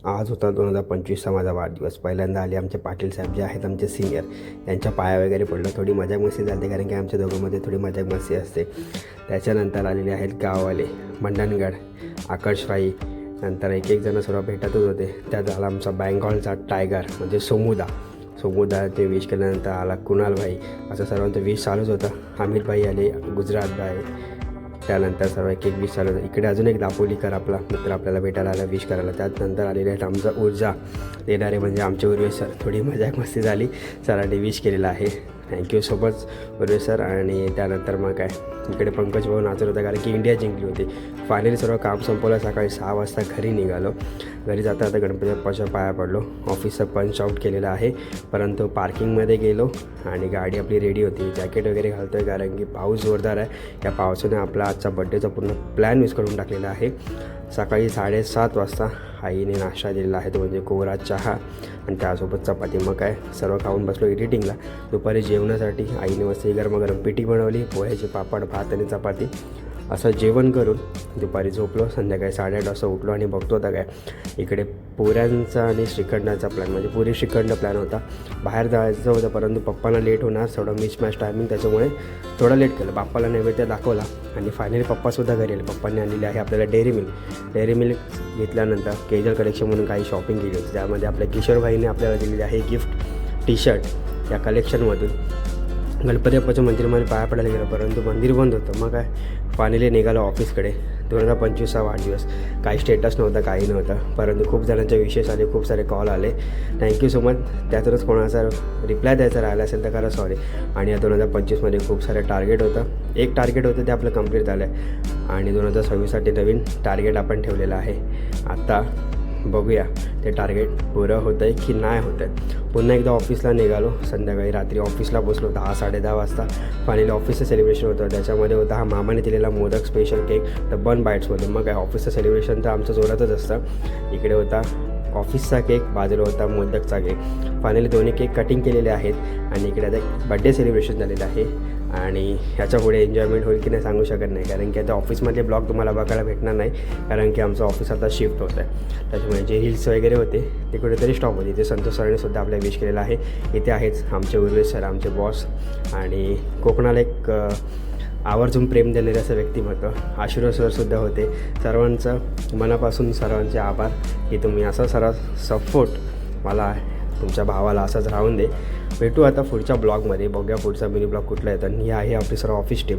आज होता 2025चा माझा वाढदिवस. पहिल्यांदा आले आमचे पाटील साहेब जे आहेत आमचे सिनियर, यांच्या पाया वगैरे पडलं. थोडी मजाक मस्ती झाली कारण की आमच्या दोघांमध्ये थोडी मजाक मस्ती असते. त्याच्यानंतर आलेले आहेत गाववाले, मंडणगड, आकाशबाई, नंतर एक जण सर्व भेटतच होते. त्यात आला आमचा बेंगॉलचा टायगर म्हणजे सोमुदा ते विश केल्यानंतर आला कुणाल भाई. असं सर्वांचं विश चालूच होतं. अमित भाई आले, गुजरात भाई, त्यानंतर सर्व एक विश चालू होतं. इकडे अजून एक दापोलीकर आपला मित्र आपल्याला भेटायला आला विश करायला. त्यानंतर आलेले आहेत आमचा ऊर्जा देणारे म्हणजे आमचे उर्वेश सर. थोडी मजाक मस्ती झाली, सरांनी विश केलेलं आहे. Thank you so much Urvesh sir. आणि त्यानंतर मग काय इकडे पंकज भाऊ नाचत होता कारण की इंडिया जिंकली होती. फायनली सर्व काम संपवलं. सकाळी 6 वाजता घरी निघालो. घरी जाता आता गणपती बाप्पाच्या पाया पडलो. ऑफिसचं पंच आऊट केलेलं आहे, परंतु पार्किंगमध्ये गेलो आणि गाडी आपली रेडी होती. जॅकेट वगैरे घालतो आहे कारण की पाऊस जोरदार आहे. या पावसाने आपला आजचा बड्डेचा पूर्ण प्लॅन मिस करून टाकलेला आहे. सकाळी 7:30 वाजता आईने नाश्ता दिलेला आहे, तो म्हणजे कोरा चहा आणि त्यासोबत चपाती. मग काय सर्व खाऊन बसलो एडिटिंगला. दुपारी जेवणासाठी आईने मस्त गरमागरम पिठी बनवली, पोह्याचे पापड, भात आणि चपाती. असं जेवण करून दुपारी झोपलो. संध्याकाळी 8:30 वाजता उठलो आणि बघतो होता काय इकडे पुऱ्यांचा आणि श्रीखंडाचा प्लॅन म्हणजे पुरी श्रीखंड प्लॅन होता. बाहेर जायचं होतं परंतु पप्पांना लेट होणार, थोडं मिसमॅच टायमिंग, त्याच्यामुळे थोडं लेट केलं. बाप्पाला नैवेद्य दाखवला आणि फायनली पप्पासुद्धा घरी आले. पप्पांनी आणलेली आहे आपल्याला डेअरी मिल्क घेतल्यानंतर केजल कलेक्शन म्हणून काही शॉपिंग केली होती. त्यामध्ये आपल्या किशोर भाईने आपल्याला दिलेली आहे गिफ्ट टी-शर्ट. या कलेक्शनमधून गणपती बाप्पाच्या मंदिरामध्ये पाया पडायला गेलो परंतु मंदिर बंद होतं. मग काय फायनली निघालो ऑफिसकडे. 2025चा वाढदिवस. काही स्टेटस नव्हता, काही नव्हतं, परंतु खूप जणांचे विशेष आले, खूप सारे कॉल आले. Thank you so much. त्यातूनच कोणाचा रिप्लाय द्यायचा राहिला असेल तर खरं सॉरी. आणि या 2025मध्ये खूप सारे टार्गेट होतं. एक टार्गेट होतं ते आपलं कंप्लीट झालं आहे आणि 2026साठी नवीन टार्गेट आपण ठेवलेलं आहे. आता बघूया ते टार्गेट पुरं होतं आहे की नाही होतं आहे. पुन्हा एकदा ऑफिसला निघालो. संध्याकाळी रात्री ऑफिसला बसलो 10-10:30 वाजता. फायनली ऑफिसचं सेलिब्रेशन होतं. त्याच्यामध्ये होता हा मामाने दिलेला modak special cake the bun बाईट्समध्ये. मग काय ऑफिसचं सेलिब्रेशन तर आमचं जोरातच असतं. इकडे होता ऑफिसचा केक, बाजूला होता मोदकचा केक. फायनली दोन्ही केक कटिंग केलेले आहेत आणि इकडे आता बड्डे सेलिब्रेशन झालेलं आहे. आणि ह्याच्या पुढे एन्जॉयमेंट होईल की नाही सांगू शकत नाही कारण की आता ऑफिसमधले ब्लॉग तुम्हाला बघायला भेटणार नाही कारण की आमचं ऑफिस आता शिफ्ट होतं आहे. त्याच्यामुळे जे रील्स वगैरे होते ते कुठेतरी स्टॉप होते. ते संतोष सरांनी सुद्धा आपल्याला विश केलेलं आहे. इथे आहेच आमचे उर्वेश सर, आमचे बॉस आणि कोकणाला एक आवर्जून प्रेम देणारे असं व्यक्तिमत्व आशीर्वाद सरसुद्धा होते. सर्वांचं मनापासून सर्वांचे आभार की तुम्ही असा सर्व सपोर्ट मला तुमच्या भावाला असाच राहून दे. भेटू आता पुढच्या ब्लॉगमध्ये. बघूया पुढचा मिनी ब्लॉग कुठला येतो. आणि ही आहे आपली सर्व ऑफिस टीम.